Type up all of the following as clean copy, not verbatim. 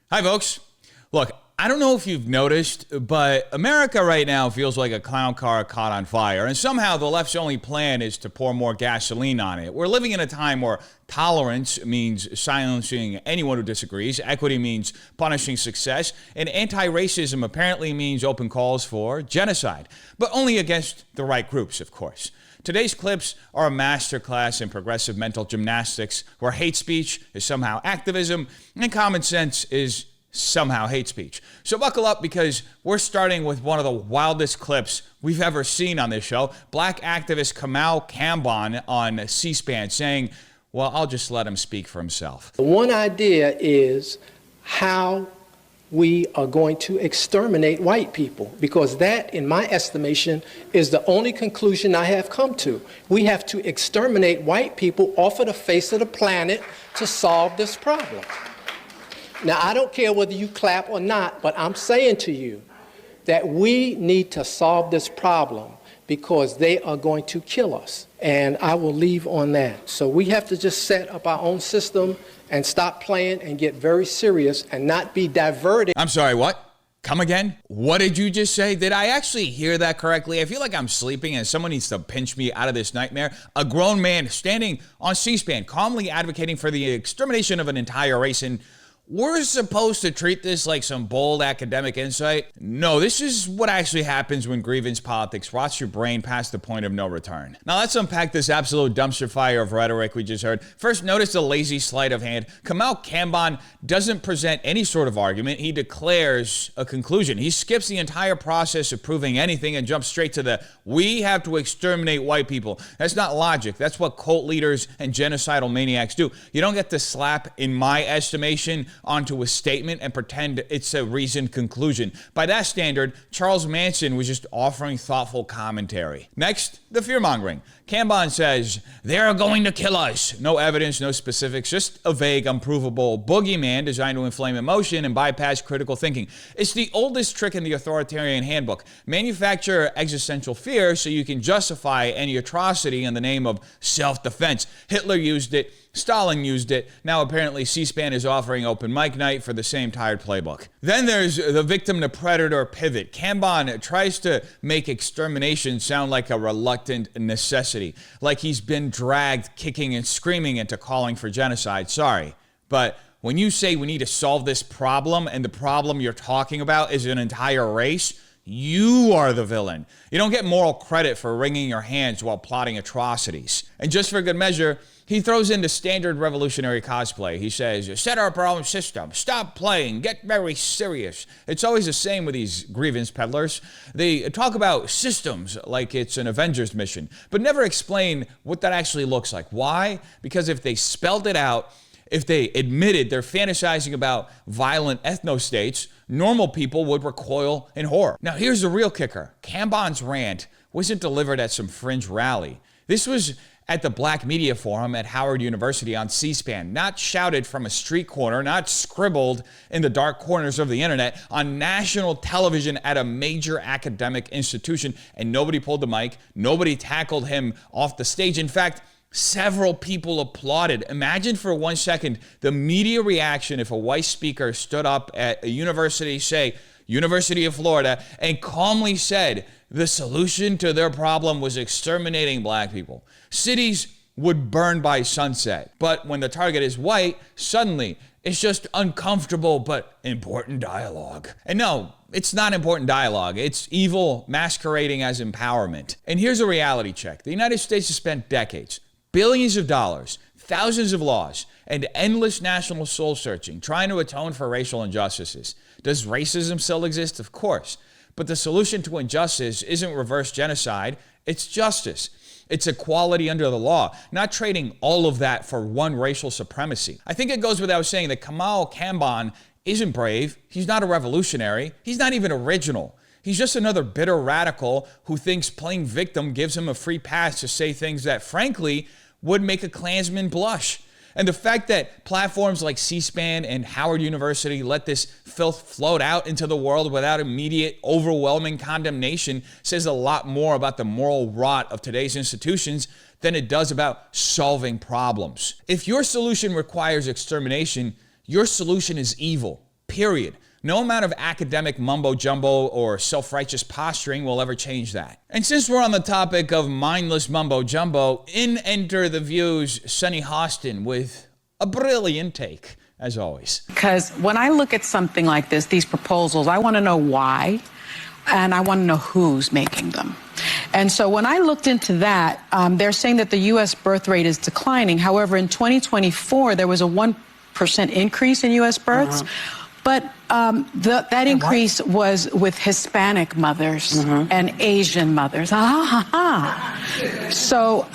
Hi, folks. Look, I don't know if you've noticed, but America right now feels like a clown car caught on fire, and somehow the left's only plan is to pour more gasoline on it. We're living in a time where tolerance means silencing anyone who disagrees, equity means punishing success, and anti-racism apparently means open calls for genocide, but only against the right groups, of course. Today's clips are a masterclass in progressive mental gymnastics where hate speech is somehow activism and common sense is somehow hate speech. So buckle up because we're starting with one of the wildest clips we've ever seen on this show. Black activist Camal Kamban on C-SPAN saying, well, I'll just let him speak for himself. One idea is how we are going to exterminate white people, because that, in my estimation, is the only conclusion I have come to. We have to exterminate white people off of the face of the planet to solve this problem. Now, I don't care whether you clap or not, but I'm saying to you that we need to solve this problem because they are going to kill us. And I will leave on that. So we have to just set up our own system and stop playing and get very serious and not be diverted. I'm sorry, what? Come again? What did you just say? Did I actually hear that correctly? I feel like I'm sleeping and someone needs to pinch me out of this nightmare. A grown man standing on C-SPAN calmly advocating for the extermination of an entire race, and we're supposed to treat this like some bold academic insight? No, this is what actually happens when grievance politics rots your brain past the point of no return. Now let's unpack this absolute dumpster fire of rhetoric we just heard. First, notice the lazy sleight of hand. Camal Kamban doesn't present any sort of argument. He declares a conclusion. He skips the entire process of proving anything and jumps straight to the, we have to exterminate white people. That's not logic. That's what cult leaders and genocidal maniacs do. You don't get to slap, in my estimation, onto a statement and pretend it's a reasoned conclusion. By that standard, Charles Manson was just offering thoughtful commentary. Next, the fear-mongering. Kamban says, they're going to kill us. No evidence, no specifics, just a vague, unprovable boogeyman designed to inflame emotion and bypass critical thinking. It's the oldest trick in the authoritarian handbook. Manufacture existential fear so you can justify any atrocity in the name of self-defense. Hitler used it. Stalin used it. Now apparently C-SPAN is offering open mic night for the same tired playbook. Then there's the victim to predator pivot. Kamban tries to make extermination sound like a reluctant necessity, like he's been dragged kicking and screaming into calling for genocide. Sorry, but when you say we need to solve this problem and the problem you're talking about is an entire race, you are the villain. You don't get moral credit for wringing your hands while plotting atrocities. And just for good measure, he throws in the standard revolutionary cosplay. He says, set up our own system, stop playing, get very serious. It's always the same with these grievance peddlers. They talk about systems like it's an Avengers mission, but never explain what that actually looks like. Why? Because if they spelled it out, if they admitted they're fantasizing about violent ethno-states, normal people would recoil in horror. Now here's the real kicker. Kamban's rant wasn't delivered at some fringe rally. This was at the Black Media Forum at Howard University on C-SPAN, not shouted from a street corner, not scribbled in the dark corners of the internet, on national television at a major academic institution, and nobody pulled the mic, nobody tackled him off the stage. In fact, several people applauded. Imagine for 1 second the media reaction if a white speaker stood up at a university, say, University of Florida, and calmly said the solution to their problem was exterminating black people. Cities would burn by sunset. But when the target is white, suddenly it's just uncomfortable but important dialogue. And no, it's not important dialogue. It's evil masquerading as empowerment. And here's a reality check. The United States has spent decades, billions of dollars, thousands of laws, and endless national soul searching, trying to atone for racial injustices. Does racism still exist? Of course. But the solution to injustice isn't reverse genocide, it's justice. It's equality under the law, not trading all of that for one racial supremacy. I think it goes without saying that Camal Kamban isn't brave, he's not a revolutionary, he's not even original. He's just another bitter radical who thinks playing victim gives him a free pass to say things that, frankly, would make a Klansman blush. And the fact that platforms like C-SPAN and Howard University let this filth float out into the world without immediate, overwhelming condemnation says a lot more about the moral rot of today's institutions than it does about solving problems. If your solution requires extermination, your solution is evil. period. No amount of academic mumbo-jumbo or self-righteous posturing will ever change that. And since we're on the topic of mindless mumbo-jumbo, in enter the View's Sunny Hostin with a brilliant take, as always. Because when I look at something like this, these proposals, I want to know why, and I want to know who's making them. And so when I looked into that, they're saying that the U.S. birth rate is declining. However, in 2024, there was a 1% increase in U.S. births. But that increase was with Hispanic mothers and Asian mothers. So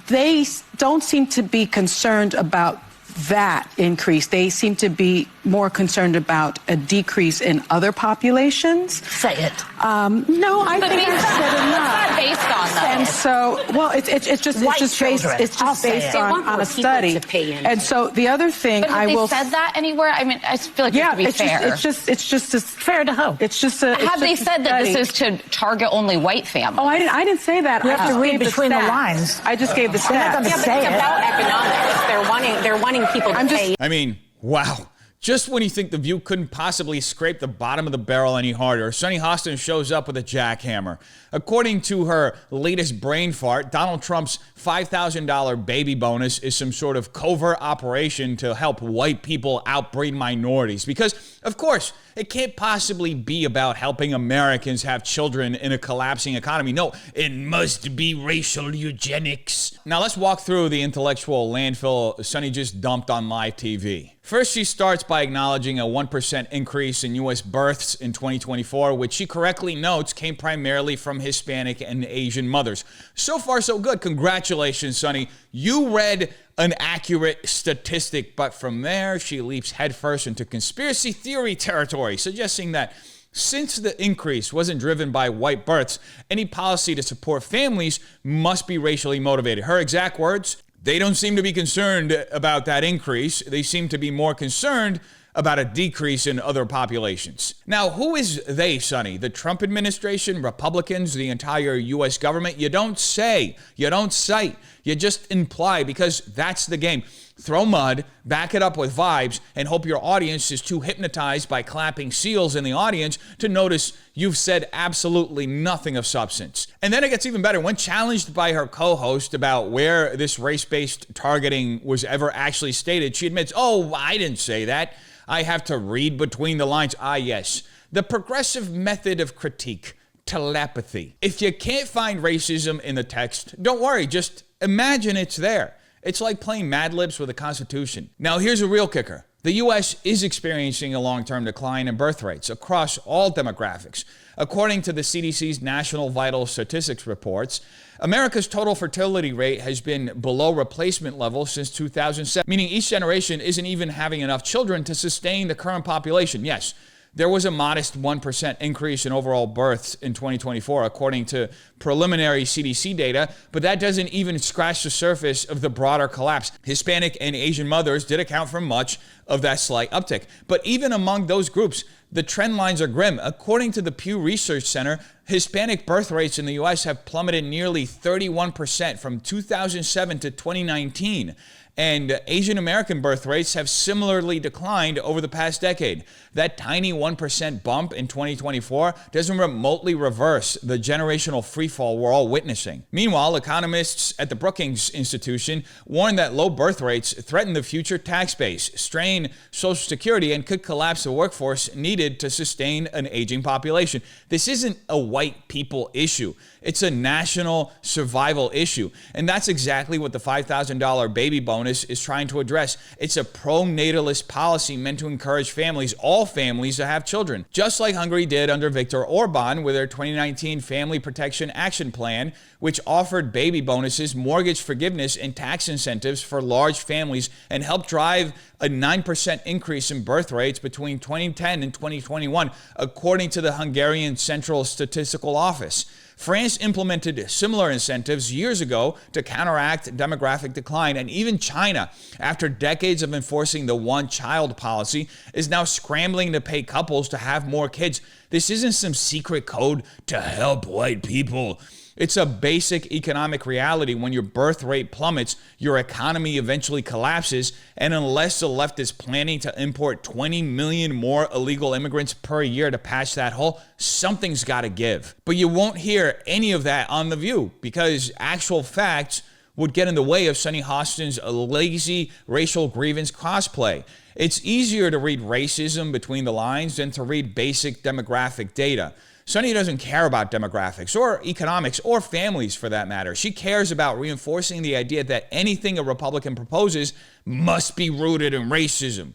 they don't seem to be concerned about that increase. They seem to be more concerned about a decrease in other populations. Say it. No, I think I said enough. It's not based on that. And so, well, it's just based on a study. And so the other thing but I will. Have they said that anywhere? I mean, I feel like it to be fair. It's just fair to who? It's just a. Have they said that this is to target only white families? Oh, I didn't say that. You have to read between the lines. I just gave the stats. Yeah, but it's about economics. They're wanting people to pay. I mean, wow. Just when you think the View couldn't possibly scrape the bottom of the barrel any harder, Sunny Hostin shows up with a jackhammer. According to her latest brain fart, Donald Trump's $5,000 baby bonus is some sort of covert operation to help white people outbreed minorities. Because, of course, it can't possibly be about helping Americans have children in a collapsing economy. No, it must be racial eugenics. Now let's walk through the intellectual landfill Sunny just dumped on live TV. First, she starts by acknowledging a 1% increase in U.S. births in 2024, which she correctly notes came primarily from Hispanic and Asian mothers. So far, so good. Congratulations, Sunny. You read an accurate statistic, but from there, she leaps headfirst into conspiracy theory territory, suggesting that since the increase wasn't driven by white births, any policy to support families must be racially motivated. Her exact words: they don't seem to be concerned about that increase. They seem to be more concerned about a decrease in other populations. Now, who is they, Sonny? The Trump administration, Republicans, the entire U.S. government? You don't say. You don't cite. You just imply, because that's the game. Throw mud, back it up with vibes, and hope your audience is too hypnotized by clapping seals in the audience to notice you've said absolutely nothing of substance. And then it gets even better. When challenged by her co-host about where this race-based targeting was ever actually stated, she admits, "Oh, I didn't say that. I have to read between the lines." Ah, yes. The progressive method of critique. Telepathy. If you can't find racism in the text, don't worry. Just imagine it's there. It's like playing Mad Libs with the Constitution. Now, here's a real kicker. The U.S. is experiencing a long-term decline in birth rates across all demographics. According to the CDC's National Vital Statistics reports, America's total fertility rate has been below replacement levels since 2007, meaning each generation isn't even having enough children to sustain the current population. Yes, there was a modest 1% increase in overall births in 2024, according to preliminary CDC data, but that doesn't even scratch the surface of the broader collapse. Hispanic and Asian mothers did account for much of that slight uptick. But even among those groups, the trend lines are grim. According to the Pew Research Center, Hispanic birth rates in the U.S. have plummeted nearly 31% from 2007 to 2019. And Asian American birth rates have similarly declined over the past decade. That tiny 1% bump in 2024 doesn't remotely reverse the generational freefall we're all witnessing. Meanwhile, economists at the Brookings Institution warn that low birth rates threaten the future tax base, strain Social Security, and could collapse the workforce needed to sustain an aging population. This isn't a white people issue. It's a national survival issue. And that's exactly what the $5,000 baby bonus is trying to address. It's a pro-natalist policy meant to encourage families, all families, to have children. Just like Hungary did under Viktor Orban with their 2019 Family Protection Action Plan, which offered baby bonuses, mortgage forgiveness, and tax incentives for large families and helped drive a 9% increase in birth rates between 2010 and 2021, according to the Hungarian Central Statistical Office. France implemented similar incentives years ago to counteract demographic decline, and even China, after decades of enforcing the one-child policy, is now scrambling to pay couples to have more kids. This isn't some secret code to help white people. It's a basic economic reality. When your birth rate plummets, your economy eventually collapses, and unless the left is planning to import 20 million more illegal immigrants per year to patch that hole, something's got to give. But you won't hear any of that on The View because actual facts would get in the way of Sunny Hostin's lazy racial grievance cosplay. It's easier to read racism between the lines than to read basic demographic data. Sunny doesn't care about demographics or economics or families for that matter. She cares about reinforcing the idea that anything a Republican proposes must be rooted in racism.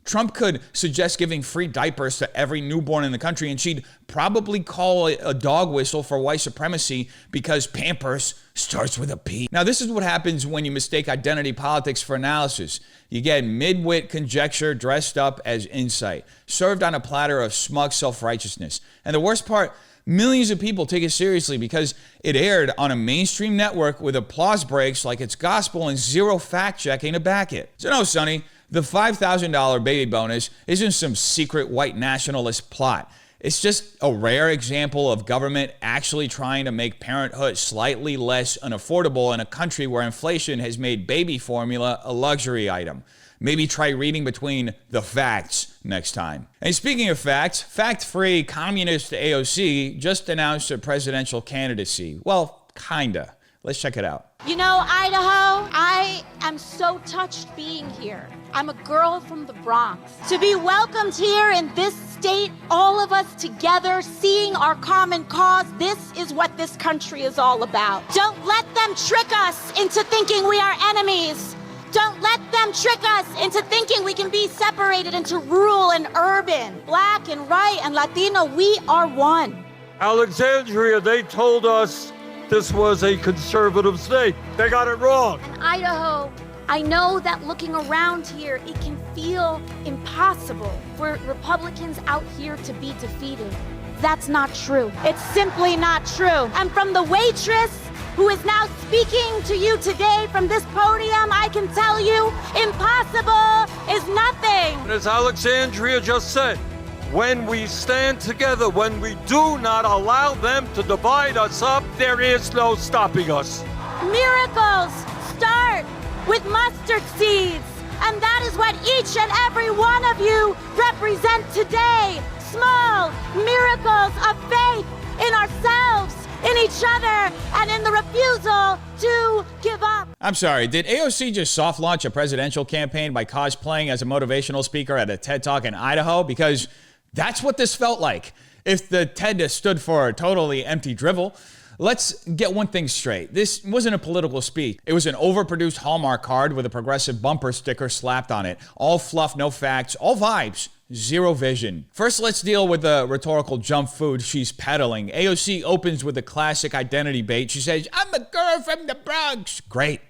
Trump could suggest giving free diapers to every newborn in the country, and she'd probably call it a dog whistle for white supremacy because Pampers starts with a P. Now, this is what happens when you mistake identity politics for analysis. You get mid-wit conjecture dressed up as insight, served on a platter of smug self-righteousness. And the worst part, millions of people take it seriously because it aired on a mainstream network with applause breaks like it's gospel and zero fact-checking to back it. So no, Sonny, the $5,000 baby bonus isn't some secret white nationalist plot. It's just a rare example of government actually trying to make parenthood slightly less unaffordable in a country where inflation has made baby formula a luxury item. Maybe try reading between the facts next time. And speaking of facts, fact-free communist AOC just announced her presidential candidacy. Well, kinda. Let's check it out. You know, Idaho, I am so touched being here. I'm a girl from the Bronx. To be welcomed here in this state, all of us together, seeing our common cause, this is what this country is all about. Don't let them trick us into thinking we are enemies. Don't let them trick us into thinking we can be separated into rural and urban, black and white and Latino. We are one. Alexandria, they told us this was a conservative state. They got it wrong. In Idaho, I know that looking around here, it can feel impossible for Republicans out here to be defeated. That's not true. It's simply not true. And from the waitress who is now speaking to you today from this podium, I can tell you, impossible is nothing. And as Alexandria just said, when we stand together, when we do not allow them to divide us up, there is no stopping us. Miracles start with mustard seeds. And that is what each and every one of you represent today. Small miracles of faith in ourselves, in each other, and in the refusal to give up. I'm sorry, did AOC just soft launch a presidential campaign by cosplaying as a motivational speaker at a TED Talk in Idaho? Because that's what this felt like. If the TED stood for totally empty drivel. Let's get one thing straight. This wasn't a political speech. It was an overproduced Hallmark card with a progressive bumper sticker slapped on it. All fluff, no facts, all vibes, zero vision. First, let's deal with the rhetorical junk food she's peddling. AOC opens with a classic identity bait. She says, "I'm a girl from the Bronx." Great.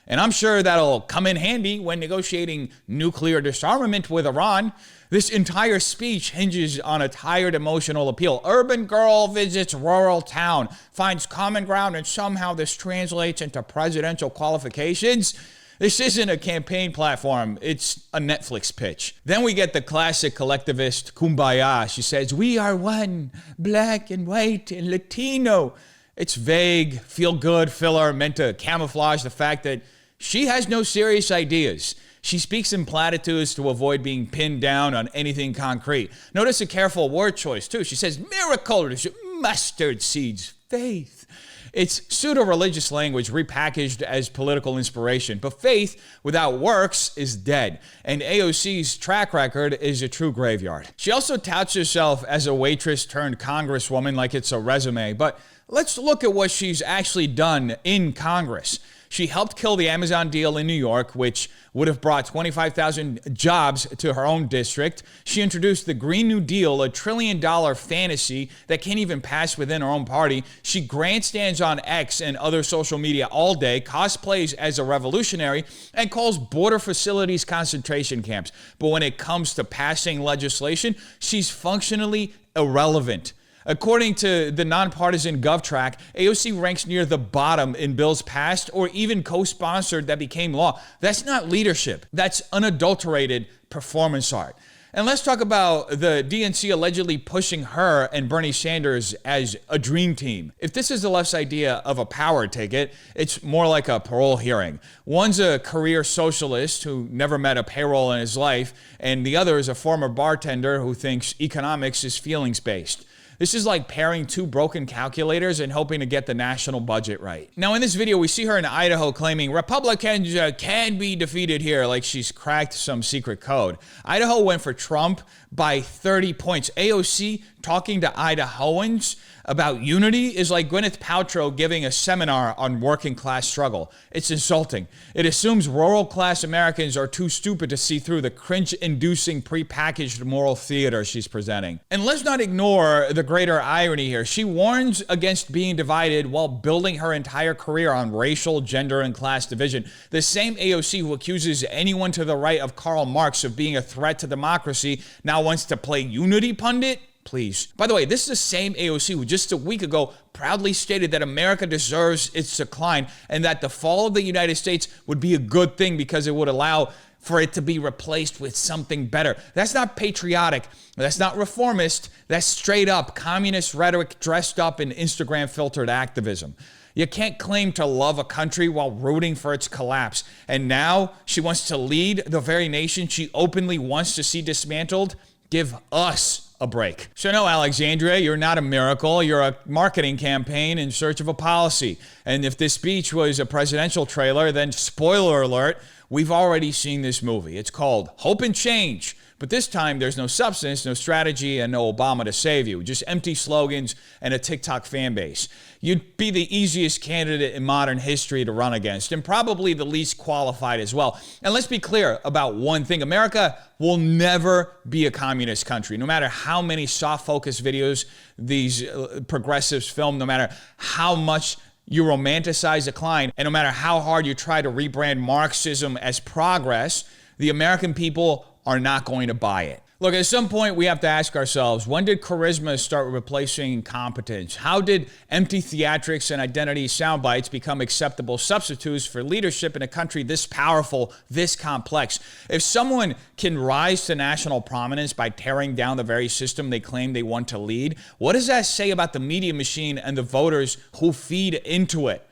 And I'm sure that'll come in handy when negotiating nuclear disarmament with Iran. This entire speech hinges on a tired emotional appeal. Urban girl visits rural town, finds common ground, and somehow this translates into presidential qualifications. This isn't a campaign platform, it's a Netflix pitch. Then we get the classic collectivist kumbaya. She says, "We are one, black and white and Latino." It's vague, feel-good filler meant to camouflage the fact that she has no serious ideas. She speaks in platitudes to avoid being pinned down on anything concrete. Notice a careful word choice, too. She says, miracles, mustard seeds, faith. It's pseudo-religious language repackaged as political inspiration. But faith without works is dead. And AOC's track record is a true graveyard. She also touts herself as a waitress turned congresswoman like it's a resume. But let's look at what she's actually done in Congress. She helped kill the Amazon deal in New York, which would have brought 25,000 jobs to her own district. She introduced the Green New Deal, a $1 trillion fantasy that can't even pass within her own party. She grandstands on X and other social media all day, cosplays as a revolutionary, and calls border facilities concentration camps. But when it comes to passing legislation, she's functionally irrelevant. According to the nonpartisan GovTrack, AOC ranks near the bottom in bills passed or even co-sponsored that became law. That's not leadership. That's unadulterated performance art. And let's talk about the DNC allegedly pushing her and Bernie Sanders as a dream team. If this is the left's idea of a power ticket, it's more like a parole hearing. One's a career socialist who never met a payroll in his life, and the other is a former bartender who thinks economics is feelings-based. This is like pairing two broken calculators and hoping to get the national budget right. Now, in this video, we see her in Idaho claiming Republicans can be defeated here, like she's cracked some secret code. Idaho went for Trump by 30 points. AOC talking to Idahoans about unity is like Gwyneth Paltrow giving a seminar on working class struggle. It's insulting. It assumes rural class Americans are too stupid to see through the cringe-inducing prepackaged moral theater she's presenting. And let's not ignore the greater irony here. She warns against being divided while building her entire career on racial, gender, and class division. The same AOC who accuses anyone to the right of Karl Marx of being a threat to democracy now wants to play unity pundit? Please. By the way, this is the same AOC who just a week ago proudly stated that America deserves its decline and that the fall of the United States would be a good thing because it would allow for it to be replaced with something better. That's not patriotic. That's not reformist. That's straight up communist rhetoric dressed up in Instagram filtered activism. You can't claim to love a country while rooting for its collapse. And now she wants to lead the very nation she openly wants to see dismantled. Give us a break. So no, Alexandria, you're not a miracle. You're a marketing campaign in search of a policy. And if this speech was a presidential trailer, then spoiler alert, we've already seen this movie. It's called Hope and Change. But this time, there's no substance, no strategy, and no Obama to save you. Just empty slogans and a TikTok fan base. You'd be the easiest candidate in modern history to run against, and probably the least qualified as well. And let's be clear about one thing. America will never be a communist country, no matter how many soft focus videos these progressives film, no matter how much you romanticize decline, and no matter how hard you try to rebrand Marxism as progress, the American people are not going to buy it. Look, at some point we have to ask ourselves, when did charisma start replacing competence? How did empty theatrics and identity sound bites become acceptable substitutes for leadership in a country this powerful, this complex? If someone can rise to national prominence by tearing down the very system they claim they want to lead, what does that say about the media machine and the voters who feed into it?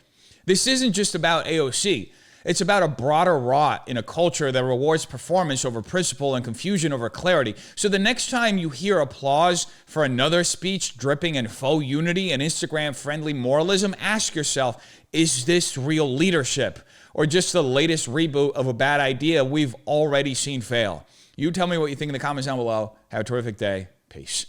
This isn't just about AOC. It's about a broader rot in a culture that rewards performance over principle and confusion over clarity. So the next time you hear applause for another speech dripping in faux unity and Instagram-friendly moralism, ask yourself, is this real leadership or just the latest reboot of a bad idea we've already seen fail? You tell me what you think in the comments down below. Have a terrific day. Peace.